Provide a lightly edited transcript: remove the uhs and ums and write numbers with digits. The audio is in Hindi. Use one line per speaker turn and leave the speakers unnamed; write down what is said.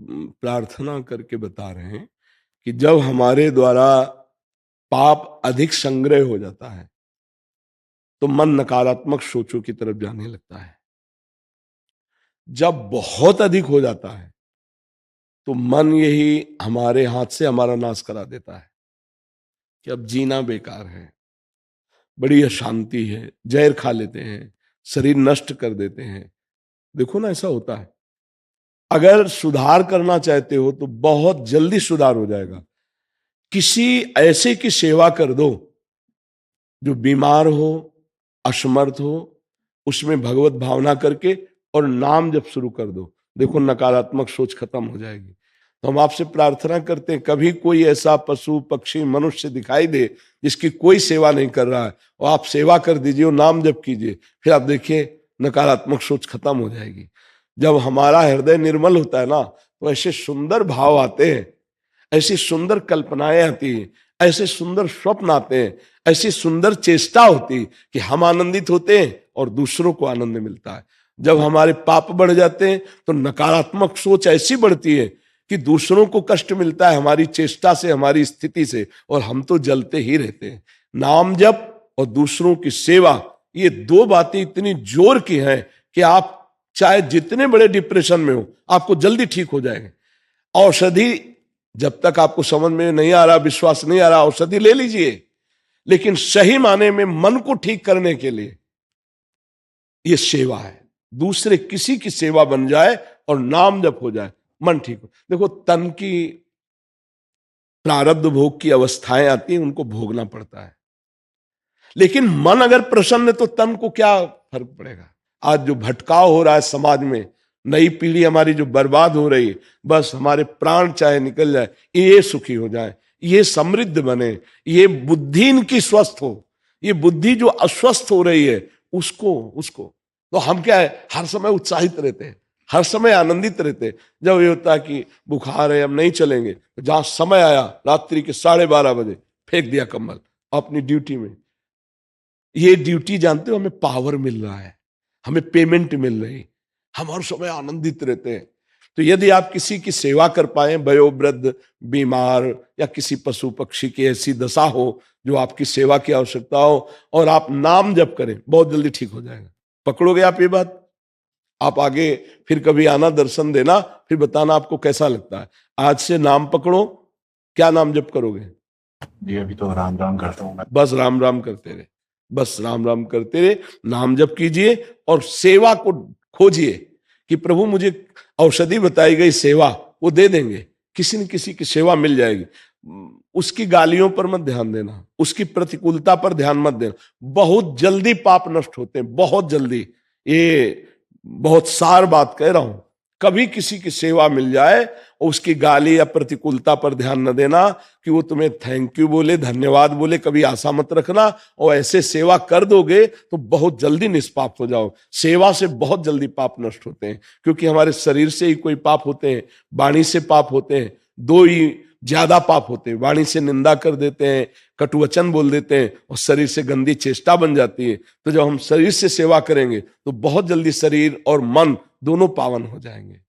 प्रार्थना करके बता रहे हैं कि जब हमारे द्वारा पाप अधिक संग्रह हो जाता है तो मन नकारात्मक सोचों की तरफ जाने लगता है। जब बहुत अधिक हो जाता है तो मन यही हमारे हाथ से हमारा नाश करा देता है कि अब जीना बेकार है, बड़ी अशांति है, जहर खा लेते हैं, शरीर नष्ट कर देते हैं। देखो ना, ऐसा होता है। अगर सुधार करना चाहते हो तो बहुत जल्दी सुधार हो जाएगा। किसी ऐसे की सेवा कर दो जो बीमार हो, असमर्थ हो, उसमें भगवत भावना करके और नाम जप शुरू कर दो, देखो नकारात्मक सोच खत्म हो जाएगी। तो हम आपसे प्रार्थना करते हैं, कभी कोई ऐसा पशु पक्षी मनुष्य दिखाई दे जिसकी कोई सेवा नहीं कर रहा है और आप सेवा कर दीजिए और नाम जप कीजिए, फिर आप देखिए नकारात्मक सोच खत्म हो जाएगी। जब हमारा हृदय निर्मल होता है ना, तो ऐसे सुंदर भाव आते हैं, ऐसी सुंदर कल्पनाएं आती हैं, ऐसे सुंदर स्वप्न आते हैं, ऐसी सुंदर चेष्टा होती कि हम आनंदित होते हैं और दूसरों को आनंद मिलता है। जब हमारे पाप बढ़ जाते हैं तो नकारात्मक सोच ऐसी बढ़ती है कि दूसरों को कष्ट मिलता है हमारी चेष्टा से, हमारी स्थिति से, और हम तो जलते ही रहते हैं। नाम जप और दूसरों की सेवा, ये दो बातें इतनी जोर की हैं कि आप चाहे जितने बड़े डिप्रेशन में हो, आपको जल्दी ठीक हो जाएंगे। औषधि जब तक आपको समझ में नहीं आ रहा, विश्वास नहीं आ रहा, औषधि ले लीजिए, लेकिन सही माने में मन को ठीक करने के लिए यह सेवा है। दूसरे किसी की सेवा बन जाए और नाम जप हो जाए, मन ठीक हो। देखो, तन की प्रारब्ध भोग की अवस्थाएं आती हैं, उनको भोगना पड़ता है, लेकिन मन अगर प्रसन्न है तो तन को क्या फर्क पड़ेगा। आज जो भटकाव हो रहा है समाज में, नई पीढ़ी हमारी जो बर्बाद हो रही है, बस हमारे प्राण चाहे निकल जाए, ये सुखी हो जाए, ये समृद्ध बने, ये बुद्धि इनकी स्वस्थ हो। ये बुद्धि जो अस्वस्थ हो रही है उसको तो हम क्या है, हर समय उत्साहित रहते हैं, हर समय आनंदित रहते हैं। जब ये होता है कि बुखार है, हम नहीं चलेंगे, तो जहां समय आया रात्रि के 12:30 बजे फेंक दिया कंबल अपनी ड्यूटी में। ये ड्यूटी जानते हो, हमें पावर मिल रहा है, हमें पेमेंट मिल रही, हम हर समय आनंदित रहते हैं। तो यदि आप किसी की सेवा कर पाए, वयोवृद्ध, बीमार या किसी पशु पक्षी की ऐसी दशा हो जो आपकी सेवा की आवश्यकता हो, और आप नाम जप करें, बहुत जल्दी ठीक हो जाएगा। पकड़ोगे आप ये बात, आप आगे फिर कभी आना, दर्शन देना, फिर बताना आपको कैसा लगता है। आज से नाम पकड़ो। क्या नाम जप करोगे?
जी अभी तो राम राम करता हूँ मैं।
बस राम राम करते रहे, बस राम राम करते रहे, नाम जप कीजिए और सेवा को खोजिए कि प्रभु मुझे औषधि बताई गई सेवा, वो दे देंगे, किसी न किसी की सेवा मिल जाएगी। उसकी गालियों पर मत ध्यान देना, उसकी प्रतिकूलता पर ध्यान मत देना। बहुत जल्दी पाप नष्ट होते हैं, बहुत जल्दी। ये बहुत सार बात कह रहा हूं। कभी किसी की सेवा मिल जाए और उसकी गाली या प्रतिकूलता पर ध्यान न देना कि वो तुम्हें थैंक यू बोले, धन्यवाद बोले, कभी आशा मत रखना। और ऐसे सेवा कर दोगे तो बहुत जल्दी निष्पाप हो जाओ। सेवा से बहुत जल्दी पाप नष्ट होते हैं, क्योंकि हमारे शरीर से ही कोई पाप होते हैं, वाणी से पाप होते हैं। दो ही ज्यादा पाप होते हैं, वाणी से निंदा कर देते हैं, कटुवचन बोल देते हैं, और शरीर से गंदी चेष्टा बन जाती है। तो जब हम शरीर से सेवा करेंगे तो बहुत जल्दी शरीर और मन दोनों पावन हो जाएंगे।